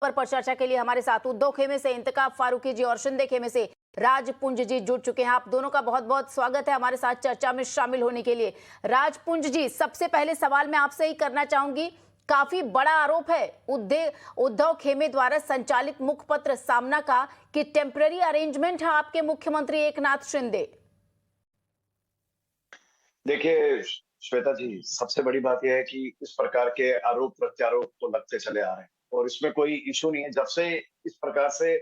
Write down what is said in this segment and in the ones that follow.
पर चर्चा के लिए हमारे साथ उद्धव खेमे से इंतखाब फारूकी जी और शिंदे खेमे से राजपुंज जी जुड़ चुके हैं। आप दोनों का बहुत बहुत स्वागत है हमारे साथ चर्चा में शामिल होने के लिए। राजपुंज जी, सबसे पहले सवाल मैं आपसे ही करना चाहूंगी। काफी बड़ा आरोप है उद्धव खेमे द्वारा संचालित मुखपत्र सामना का कि टेम्पररी अरेंजमेंट है आपके मुख्यमंत्री एकनाथ शिंदे। देखिए श्वेता जी, सबसे बड़ी बात यह है कि इस प्रकार के आरोप प्रत्यारोप तो लगते चले आ रहे हैं और इसमें कोई इशू नहीं है। जब से इस प्रकार से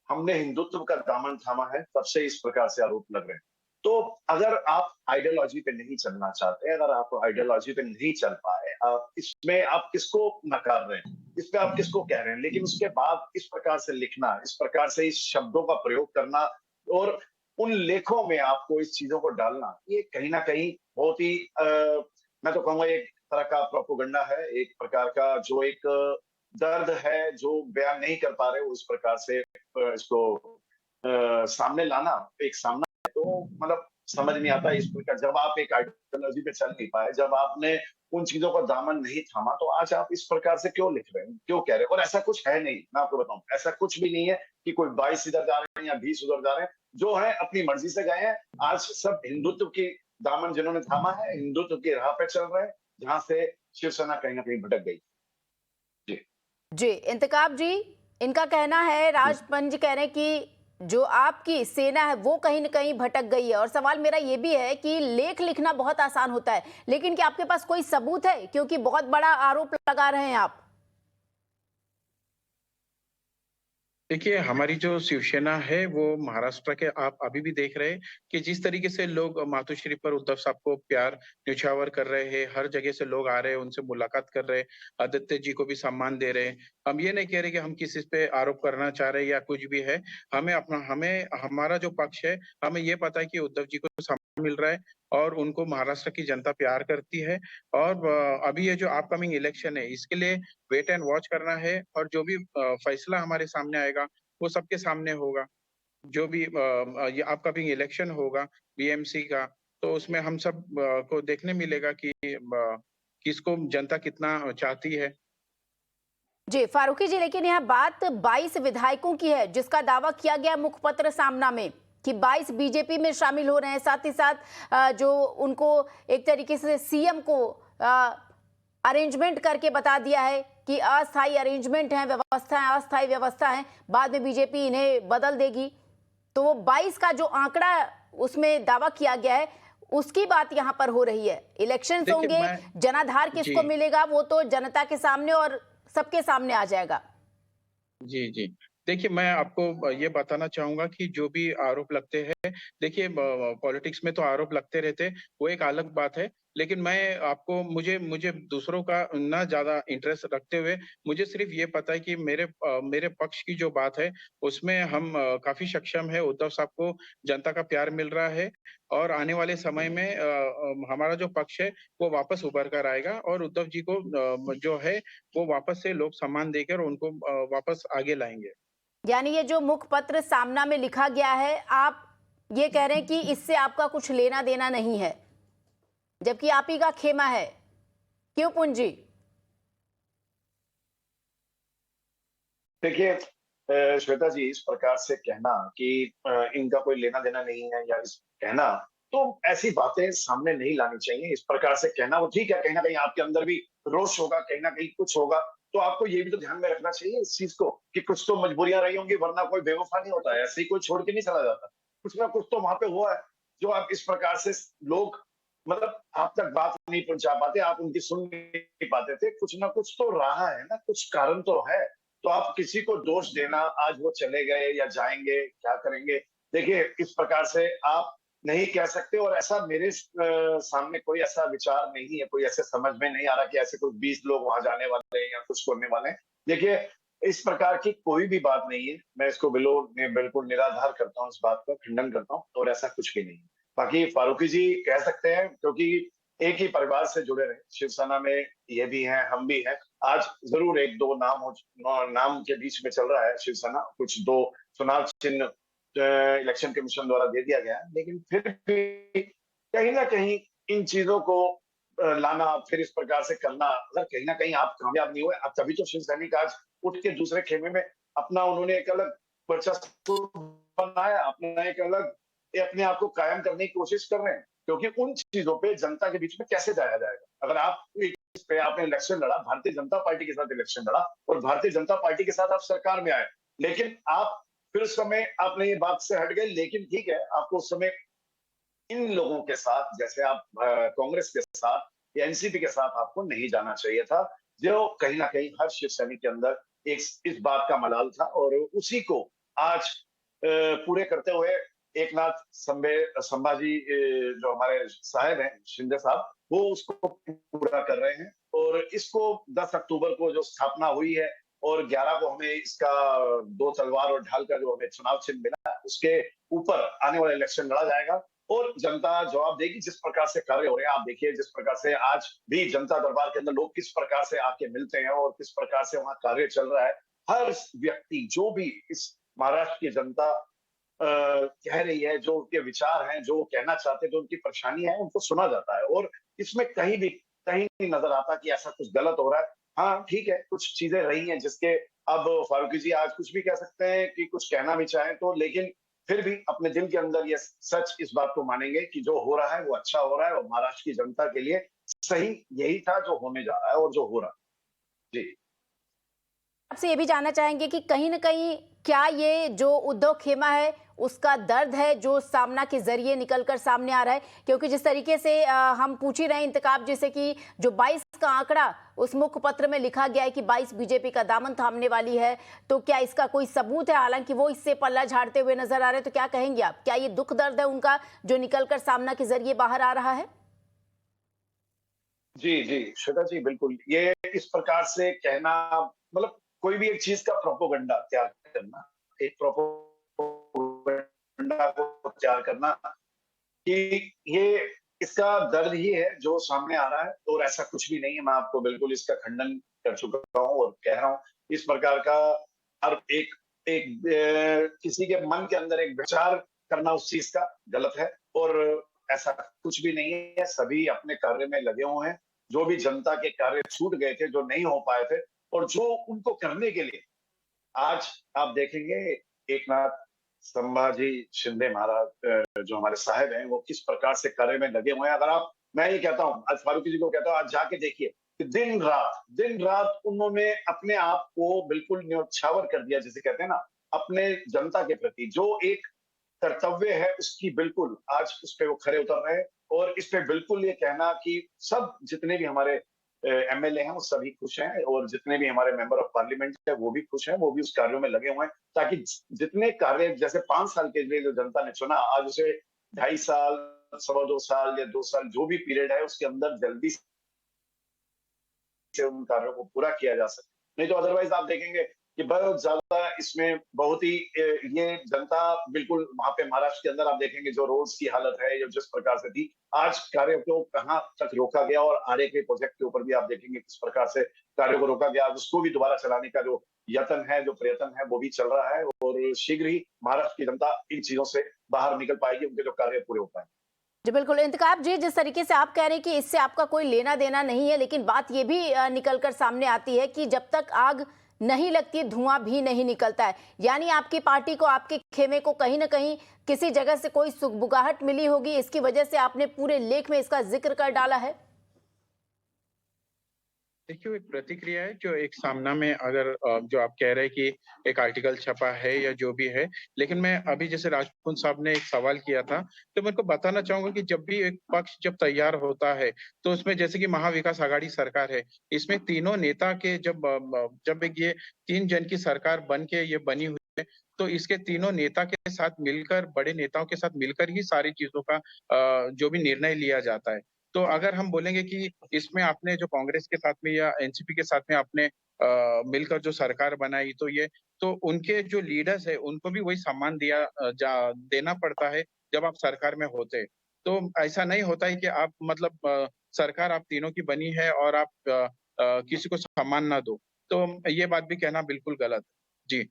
हमने हिंदुत्व का दामन थामा है, तब से इस प्रकार से आरोप लग रहे हैं। तो अगर आप आइडियोलॉजी पे नहीं चलना चाहते, अगर आप आइडियोलॉजी पे नहीं चल पाए, इसमें आप किसको नकार रहे हैं, इस पे आप किसको कह रहे हैं, लेकिन उसके बाद इस प्रकार से लिखना, इस प्रकार से इस शब्दों का प्रयोग करना और उन लेखों में आपको इस चीजों को डालना, ये कहीं ना कहीं बहुत ही मैं तो कहूंगा एक तरह का प्रोपोगंडा है, एक प्रकार का जो एक दर्द है जो बयान नहीं कर पा रहे, उस प्रकार से इसको सामने लाना, एक सामना है। तो मतलब समझ नहीं आता इस प्रकार, जब आप एक आइडियोलॉजी पे चल नहीं पाए, जब आपने उन चीजों का दामन नहीं थामा, तो आज आप इस प्रकार से क्यों लिख रहे हैं, क्यों कह रहे हैं? और ऐसा कुछ है नहीं, मैं आपको बताऊं, ऐसा कुछ भी नहीं है कि कोई 22 इधर जा रहे हैं या 20 उधर जा रहे हैं। जो है अपनी मर्जी से गए हैं। आज सब हिंदुत्व की दामन जिन्होंने थामा है, हिंदुत्व की राह पे चल रहे हैं, जहां से शिवसेना कहीं ना कहीं भटक गई। जी जी, इंतखाब जी, इनका कहना है, राजपंज कह रहे हैं कि जो आपकी सेना है वो कहीं न कहीं भटक गई है। और सवाल मेरा ये भी है कि लेख लिखना बहुत आसान होता है, लेकिन क्या आपके पास कोई सबूत है? क्योंकि बहुत बड़ा आरोप लगा रहे हैं आप। देखिए, हमारी जो शिवसेना है वो महाराष्ट्र के आप अभी भी देख रहे हैं कि जिस तरीके से लोग मातोश्री पर उद्धव साहब को प्यार न्यौछावर कर रहे हैं, हर जगह से लोग आ रहे हैं, उनसे मुलाकात कर रहे हैं, आदित्य जी को भी सम्मान दे रहे हैं। हम ये नहीं कह रहे कि हम किसी पे आरोप करना चाह रहे हैं या कुछ भी है। हमें हमारा जो पक्ष है, हमें ये पता है कि उद्धव जी को सम्मान मिल रहा है और उनको महाराष्ट्र की जनता प्यार करती है। और अभी ये जो अपकमिंग इलेक्शन है, इसके लिए वेट एंड वॉच करना है और जो भी फैसला हमारे सामने आएगा वो सबके सामने होगा। जो भी ये अपकमिंग इलेक्शन होगा बीएमसी का, तो उसमें हम सब को देखने मिलेगा कि किसको जनता कितना चाहती है। जी, फारूकी जी, लेकिन यह बात 22 विधायकों की है जिसका दावा किया गया मुखपत्र सामना में कि 22 बीजेपी में शामिल हो रहे हैं। साथ ही साथ जो उनको एक तरीके से सीएम को अरेंजमेंट करके बता दिया है कि अस्थायी अरेंजमेंट है, व्यवस्था है, अस्थायी व्यवस्था है, बाद में बीजेपी इन्हें बदल देगी। तो वो 22 का जो आंकड़ा उसमें दावा किया गया है, उसकी बात यहां पर हो रही है। इलेक्शंस होंगे, जनाधार किसको मिलेगा वो तो जनता के सामने और सबके सामने आ जाएगा। जी, जी। देखिए, मैं आपको ये बताना चाहूँगा कि जो भी आरोप लगते हैं, देखिए पॉलिटिक्स में तो आरोप लगते रहते हैं, वो एक अलग बात है। लेकिन मैं आपको मुझे मुझे दूसरों का ना ज़्यादा इंटरेस्ट रखते हुए, मुझे सिर्फ़ ये पता है कि मेरे पक्ष की जो बात है, उसमें हम काफ़ी सक्षम हैं। उद्धव साहब को जनता का प्यार मिल रहा है और आने वाले समय में हमारा जो पक्ष है, वो वापस उभर कर आएगा और उद्धव जी को जो है, वो वापस से लोग सम्मान देकर उनको वापस आगे लाएँगे। यानी ये जो मुखपत्र सामना में लिखा गया है, आप ये कह रहे हैं कि इससे आपका कुछ लेना देना नहीं है, जबकि आप ही का खेमा है। क्यों पूंजी? देखिए श्वेता जी, इस प्रकार से कहना कि इनका कोई लेना देना नहीं है या इस कहना, तो ऐसी बातें सामने नहीं लानी चाहिए। इस प्रकार से कहना वो ठीक है, कहीं ना कहीं आपके अंदर भी रोष होगा, कहीं ना कहीं कुछ होगा, तो आपको ये भी तो ध्यान में रखना चाहिए इस चीज को कि कुछ तो मजबूरियां रही होंगी, वरना कोई बेवफा नहीं होता है, ऐसे ही कोई छोड़ के नहीं चला जाता। कुछ ना कुछ तो वहां पे हुआ है जो आप इस प्रकार से लोग मतलब आप तक बात नहीं पहुंचा पाते, आप उनकी सुन नहीं पाते थे। कुछ ना कुछ तो रहा है ना, कुछ कारण तो है। तो आप किसी को दोष देना, आज वो चले गए या जाएंगे, क्या करेंगे, देखिए इस प्रकार से आप नहीं कह सकते। और ऐसा मेरे सामने कोई ऐसा विचार नहीं है, कोई ऐसे समझ में नहीं आ रहा कि ऐसे कोई 20 लोग वहां जाने वाले हैं या कुछ करने वाले हैं। देखिए इस प्रकार की कोई भी बात नहीं है, मैं इसको बिल्कुल निराधार करता हूँ, इस बात का खंडन करता हूँ और ऐसा कुछ भी नहीं है। बाकी फारूकी जी कह सकते हैं क्योंकि एक ही परिवार से जुड़े रहे, शिवसेना में ये भी हैं, हम भी हैं। आज जरूर एक दो नाम के बीच में चल रहा है शिवसेना, कुछ दो चुनाव चिन्ह इलेक्शन कमीशन द्वारा दे दिया गया है, लेकिन फिर भी कहीं ना कहीं इन चीजों को लाना, फिर इस प्रकार से करना, अगर कहीं ना कहीं आप कामयाब नहीं हुए, अब तभी तो शिव सैनिक आज उठ के दूसरे खेमे में अपना उन्होंने एक अलग वर्चस्व बनाया, अपना एक अलग अपने आप को कायम करने की कोशिश कर रहे हैं। क्योंकि उन चीजों पे जनता के बीच में कैसे जाया जाएगा? अगर आप इस पे आपने इलेक्शन लड़ा, भारतीय जनता पार्टी के साथ इलेक्शन लड़ा और भारतीय जनता पार्टी के साथ आप सरकार में आए, लेकिन आप फिर उस समय आपने ये बात से हट गए। लेकिन ठीक है, आपको उस समय इन लोगों के साथ, जैसे आप कांग्रेस के साथ या एनसीपी के साथ आपको नहीं जाना चाहिए था, जो कहीं ना कहीं हर शिव सैनिक के अंदर एक इस बात का मलाल था। और उसी को आज पूरे करते हुए एक नाथ संभाजी जो हमारे साहब हैं, शिंदे साहब, वो उसको पूरा कर रहे हैं। और इसको 10 अक्टूबर को जो स्थापना हुई है और 11 को हमें इसका 2 तलवार और ढाल का जो हमें चुनाव चिन्ह मिला, उसके ऊपर आने वाला इलेक्शन लड़ा जाएगा और जनता जवाब देगी। जिस प्रकार से कार्य हो रहे हैं, आप देखिए जिस प्रकार से आज भी जनता दरबार के अंदर लोग किस प्रकार से आके मिलते हैं और किस प्रकार से वहां कार्य चल रहा है। हर व्यक्ति जो भी इस महाराष्ट्र की जनता कह रही है, जो उनके विचार हैं, जो कहना चाहते हैं, जो उनकी परेशानी है, उनको सुना जाता है। और इसमें कहीं नहीं नजर आता कि ऐसा कुछ गलत हो रहा है। हाँ ठीक है, कुछ चीजें रही हैं जिसके अब फारूकी जी आज कुछ भी कह सकते हैं कि कुछ कहना भी चाहें तो, लेकिन फिर भी अपने दिल के अंदर ये सच इस बात को मानेंगे कि जो हो रहा है वो अच्छा हो रहा है और महाराष्ट्र की जनता के लिए सही यही था जो होने जा रहा है और जो हो रहा है। जी। आपसे ये भी जानना चाहेंगे कि कहीं न कहीं क्या ये जो उद्धव खेमा है, उसका दर्द है जो सामना के ज़रिए निकल कर सामने आ रहा है? क्योंकि जिस तरीके से हम पूछ ही रहे हैं इंतखाब, जैसे कि जो 22 का आंकड़ा उस मुखपत्र में लिखा गया है कि 22 बीजेपी का दामन थामने वाली है, तो क्या इसका कोई सबूत है? हालांकि वो इससे पल्ला झाड़ते हुए नजर आ रहे हैं, तो क्या कहेंगे आप? क्या ये दुख दर्द है उनका जो निकल कर सामना के जरिए बाहर आ रहा है? जी, जी, श्वेता जी, बिल्कुल। ये इस प्रकार से कहना, मतलब कोई भी एक चीज़ का प्रोपेगेंडा तैयार करना, एक प्रोपेगेंडा को तैयार करना कि ये इसका दर्द ही है जो सामने आ रहा है और ऐसा कुछ भी नहीं है। मैं आपको बिल्कुल इसका खंडन कर चुका हूँ और कह रहा हूँ, इस प्रकार का हर एक एक किसी के मन के अंदर एक विचार करना उस चीज़ का गलत है और ऐसा कुछ भी नहीं है। सभी अपने कार्य में लगे हुए हैं। जो भी जनता के कार्य छूट गए थे, जो नहीं हो पाए थे और जो उनको करने के लिए आज आप देखेंगे एक नाथ संभाजी शिंदे महाराज जो हमारे साहब हैं, वो किस प्रकार से कार्य में लगे हुए हैं। अगर आप, मैं ये कहता हूँ, आज फारूकी जी को कहता हूँ, आज जाके देखिए कि दिन रात उन्होंने अपने आप को बिल्कुल न्यौछावर कर दिया, जिसे कहते हैं ना, अपने जनता के प्रति जो एक कर्तव्य है उसकी बिल्कुल आज उस पे वो खरे उतर रहे हैं। और इस पे बिल्कुल ये कहना कि सब जितने भी हमारे एमएलए हैं वो सभी खुश हैं और जितने भी हमारे मेंबर ऑफ पार्लियामेंट है वो भी खुश हैं, वो भी उस कार्यों में लगे हुए हैं ताकि जितने कार्य जैसे 5 साल के लिए जो जनता ने चुना, आज उसे 2.5 साल, 2.25 साल या 2 साल जो भी पीरियड है उसके अंदर जल्दी से उन कार्यों को पूरा किया जा सके। नहीं तो अदरवाइज आप देखेंगे कि बहुत ज्यादा इसमें बहुत ही ये जनता बिल्कुल वहां पे महाराष्ट्र के अंदर आप देखेंगे जो रोड्स की हालत है या जिस प्रकार से थी, आज कार्य को कहां तक रोका गया और आरे के प्रोजेक्ट के ऊपर भी आप देखेंगे किस प्रकार से कार्य को रोका गया। आज उसको भी दोबारा चलाने का जो यत्न है, जो प्रयत्न है, वो भी चल रहा है और शीघ्र ही महाराष्ट्र की जनता इन चीजों से बाहर निकल पाएगी, उनके जो कार्य पूरे हो पाएंगे। जी बिल्कुल। इंतखाब जी, जिस तरीके से आप कह रहे हैं कि इससे आपका कोई लेना देना नहीं है, लेकिन बात ये भी निकल कर सामने आती है कि जब तक आग नहीं लगती धुआं भी नहीं निकलता है। यानी आपकी पार्टी को, आपके खेमे को कहीं ना कहीं किसी जगह से कोई सुगबुगाहट मिली होगी, इसकी वजह से आपने पूरे लेख में इसका जिक्र कर डाला है। देखिए, वो एक प्रतिक्रिया है जो एक सामना में अगर जो आप कह रहे हैं कि एक आर्टिकल छपा है या जो भी है, लेकिन मैं अभी जैसे राजपूत साहब ने एक सवाल किया था, तो मैं उनको बताना चाहूंगा कि जब भी एक पक्ष जब तैयार होता है, तो उसमें जैसे कि महाविकास आघाड़ी सरकार है, इसमें तीनों नेता के जब एक ये 3 जन की सरकार बन के ये बनी हुई है, तो इसके तीनों नेता के साथ मिलकर, बड़े नेताओं के साथ मिलकर ही सारी चीजों का जो भी निर्णय लिया जाता है। तो अगर हम बोलेंगे कि इसमें आपने जो कांग्रेस के साथ में या एनसीपी के साथ में आपने मिलकर जो सरकार बनाई, तो उनके जो लीडर्स है उनको भी वही सम्मान देना पड़ता है जब आप सरकार में होते हैं। तो ऐसा नहीं होता है कि आप मतलब सरकार आप तीनों की बनी है और आप किसी को सम्मान ना दो। तो ये बात भी कहना बिल्कुल गलत है। जी।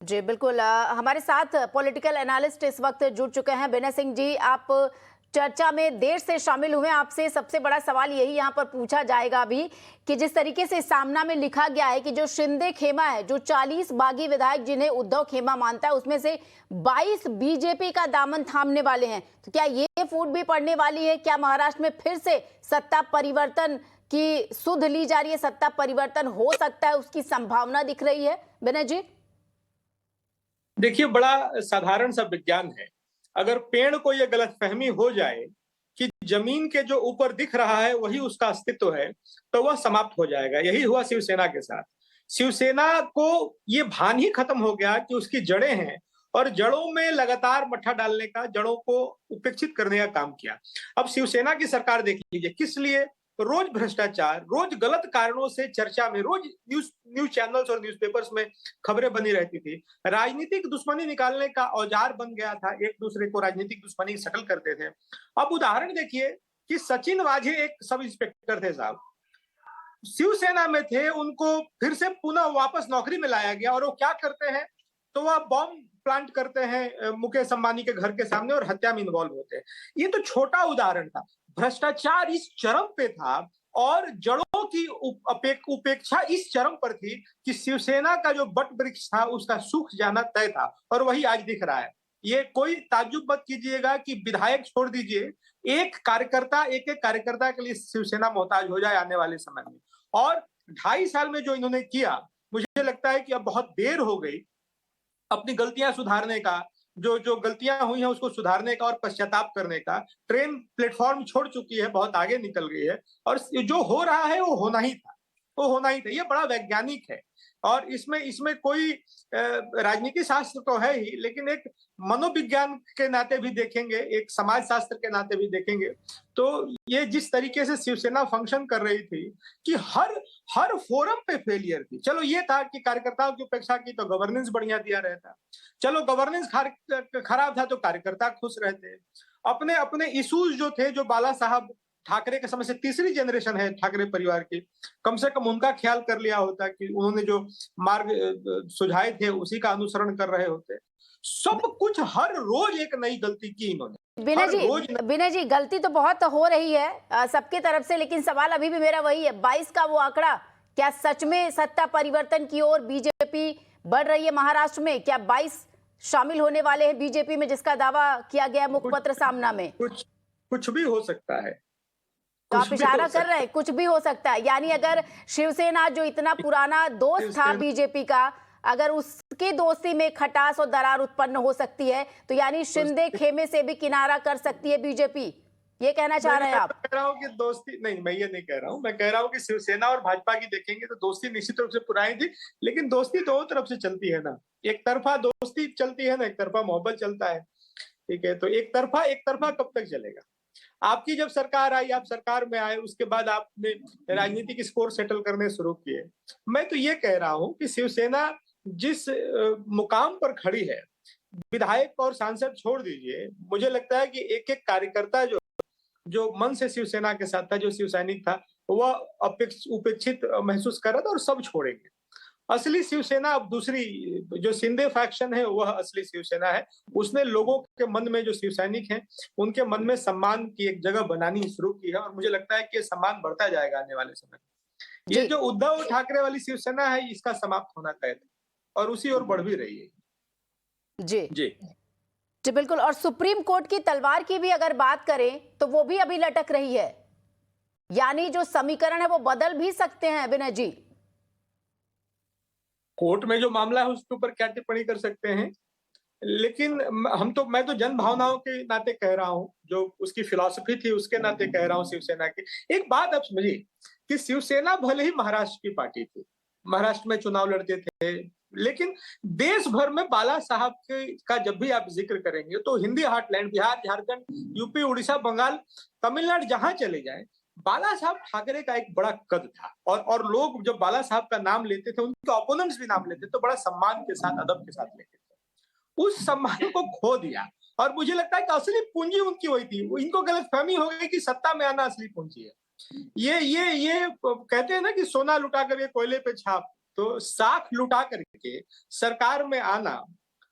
जी बिल्कुल। हमारे साथ पॉलिटिकल एनालिस्ट इस वक्त जुड़ चुके हैं। विनय सिंह जी, आप चर्चा में देर से शामिल हुए। आपसे सबसे बड़ा सवाल यही यहाँ पर पूछा जाएगा अभी कि जिस तरीके से सामना में लिखा गया है कि जो शिंदे खेमा है, जो 40 बागी विधायक जिन्हें उद्धव खेमा मानता है, उसमें से 22 बीजेपी का दामन थामने वाले हैं। तो क्या ये फूट भी पड़ने वाली है? क्या महाराष्ट्र में फिर से सत्ता परिवर्तन की सुध ली जा रही है? सत्ता परिवर्तन हो सकता है, उसकी संभावना दिख रही है? विनय जी, देखिए, बड़ा साधारण सा विज्ञान है। अगर पेड़ को यह गलतफहमी हो जाए कि जमीन के जो ऊपर दिख रहा है वही उसका अस्तित्व है, तो वह समाप्त हो जाएगा। यही हुआ शिवसेना के साथ। शिवसेना को ये भान ही खत्म हो गया कि उसकी जड़ें हैं, और जड़ों में लगातार मट्ठा डालने का, जड़ों को उपेक्षित करने का काम किया। अब शिवसेना की सरकार देख लीजिए, किस लिए रोज भ्रष्टाचार, रोज गलत कारणों से चर्चा में, रोज न्यूज चैनल्स और न्यूज़पेपर्स में खबरें बनी रहती थी। राजनीतिक दुश्मनी निकालने का औजार बन गया था, एक दूसरे को राजनीतिक दुश्मनी सेटल करते थे। अब उदाहरण देखिए कि सचिन वाझे एक सब इंस्पेक्टर थे साहब, शिवसेना में थे, उनको फिर से पुनः वापस नौकरी में लाया गया, और वो क्या करते हैं, तो वह बॉम्ब प्लांट करते हैं मुकेश अंबानी के घर के सामने और हत्या में इन्वॉल्व होते हैं। ये तो छोटा उदाहरण था। भ्रष्टाचार इस चरम पे था और जड़ों की उपेक्षा इस चरम पर थी कि शिवसेना का जो बट वृक्ष था उसका सूख जाना तय था, और वही आज दिख रहा है। ये कोई ताज्जुब मत कीजिएगा कि विधायक छोड़ दीजिए, एक एक कार्यकर्ता के लिए शिवसेना मोहताज हो जाए आने वाले समय में। और 2.5 साल में जो इन्होंने किया, मुझे लगता है कि अब बहुत देर हो गई अपनी गलतियां सुधारने का, जो गलतियां हुई हैं उसको सुधारने का और पश्चाताप करने का। ट्रेन प्लेटफॉर्म छोड़ चुकी है, बहुत आगे निकल गई है, और जो हो रहा है वो होना ही था, वो होना ही था। ये बड़ा वैज्ञानिक है, और इसमें कोई राजनीति शास्त्र तो है ही, लेकिन एक मनोविज्ञान के नाते भी देखेंगे, एक समाज शास्त्र के नाते भी देखेंगे, तो ये जिस तरीके से शिवसेना फंक्शन कर रही थी कि हर फोरम पे फेलियर थी। चलो ये था कि कार्यकर्ताओं की उपेक्षा की तो गवर्नेंस बढ़िया दिया रहता, चलो गवर्नेंस खराब था तो कार्यकर्ता खुश रहते। अपने अपने इश्यूज जो थे, जो बाला साहब ठाकरे के समय से तीसरी जनरेशन है ठाकरे परिवार की, कम से कम उनका ख्याल कर लिया होता कि उन्होंने जो मार्ग सुझाए थे उसी का अनुसरण कर रहे होते। सब कुछ हर रोज एक नई गलती की इन्होंने। विनय जी, गलती तो बहुत हो रही है सबके तरफ से, लेकिन सवाल अभी भी मेरा वही है, 22 का वो आंकड़ा, क्या सच में सत्ता परिवर्तन की ओर बीजेपी बढ़ रही है महाराष्ट्र में? क्या 22 शामिल होने वाले हैं बीजेपी में, जिसका दावा किया गया मुखपत्र सामना में? कुछ भी हो सकता है। तो आप इशारा कर रहे हैं कुछ भी हो सकता है, यानी अगर शिवसेना जो इतना पुराना दोस्त था बीजेपी का, अगर उसकी दोस्ती में खटास और दरार उत्पन्न हो सकती है, तो यानी शिंदे खेमे से भी किनारा कर सकती है बीजेपी, ये कहना चाह रहे हैं आप? कह रहा हूं कि दोस्ती नहीं, मैं ये नहीं कह रहा हूं। मैं कह रहा हूं कि शिवसेना और भाजपा की देखेंगे तो दोस्ती निश्चित रूप से पुरानी थी, लेकिन दोस्ती दोनों तरफ से चलती है ना। एक तरफा दोस्ती चलती है ना, एक तरफा मोहब्बत चलता है, ठीक है। तो एक तरफा कब तक चलेगा? आपकी जब सरकार आई, आप सरकार में आए, उसके बाद आपने राजनीतिक स्कोर सेटल करने शुरू किए। मैं तो ये कह रहा हूं कि शिवसेना जिस मुकाम पर खड़ी है, विधायक और सांसद छोड़ दीजिए, मुझे लगता है कि एक एक कार्यकर्ता जो मन से शिवसेना के साथ था, जो शिव सैनिक था, वह उपेक्षित महसूस कर रहा था, और सब छोड़ेंगे। असली शिवसेना अब दूसरी, जो शिंदे फैक्शन है वह असली शिवसेना है। उसने लोगों के मन में, जो शिव सैनिक हैं, उनके मन में सम्मान की एक जगह बनानी शुरू की है, और मुझे लगता है कि ये सम्मान बढ़ता जाएगा आने वाले समय में। ये जो उद्धव ठाकरे वाली शिवसेना है, इसका समाप्त होना तय था, और उसी ओर बढ़ भी रही है। जी जी जी बिल्कुल। और सुप्रीम कोर्ट की तलवार की भी अगर बात करें तो वो भी अभी लटक रही है, यानी जो समीकरण है वो बदल भी सकते हैं। विनय जी, कोर्ट में जो मामला है उसके ऊपर क्या टिप्पणी कर सकते हैं, लेकिन मैं तो जन भावनाओं के नाते कह रहा हूं, जो उसकी फिलॉसफी थी उसके नाते कह रहा हूं शिवसेना की। एक बात आप समझिए कि शिवसेना भले ही महाराष्ट्र की पार्टी थी, महाराष्ट्र में चुनाव लड़ते थे, लेकिन देश भर में बाला साहब का जब भी आप जिक्र करेंगे तो हिंदी हार्टलैंड, बिहार, झारखंड, यूपी, उड़ीसा, बंगाल, तमिलनाडु, जहां चले जाएं, बाला साहब ठाकरे का एक बड़ा कद था, और लोग जब बाला साहब का नाम लेते थे, उनके ओपोनेंट्स भी नाम लेते तो बड़ा सम्मान के साथ, अदब के साथ लेते थे। उस सम्मान को खो दिया, और मुझे लगता है कि असली पूंजी उनकी वही थी। इनको गलतफहमी हो गई कि सत्ता में आना असली पूंजी है। ये कहते हैं ना कि सोना लुटा कर के कोयले पे छाप, तो साख लुटा करके सरकार में आना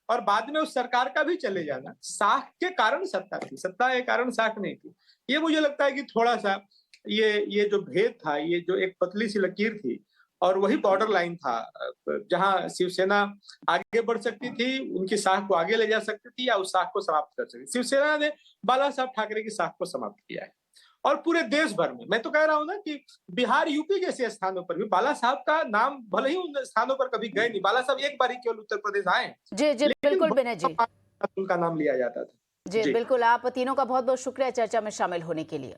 और बाद में उस सरकार का भी चले जाना, साख के कारण सत्ता थी, सत्ता के कारण साख नहीं थी। ये मुझे लगता है कि थोड़ा सा ये जो भेद था, ये जो एक पतली सी लकीर थी और वही बॉर्डर लाइन था जहां शिवसेना आगे बढ़ सकती थी, उनकी साख को आगे ले जा सकती थी या उस साख को समाप्त कर सकती थी। शिवसेना ने बाला साहब ठाकरे की साख को समाप्त किया है और पूरे देश भर में, मैं तो कह रहा हूं ना कि बिहार, यूपी जैसे स्थानों पर भी बाला साहब का नाम, भले ही उन स्थानों पर कभी गए नहीं, बाला साहब एक बार ही केवल उत्तर प्रदेश आए, जी जी लेकिन बिल्कुल विनय जी, उनका नाम लिया जाता था। जी बिल्कुल। आप तीनों का बहुत बहुत शुक्रिया चर्चा में शामिल होने के लिए।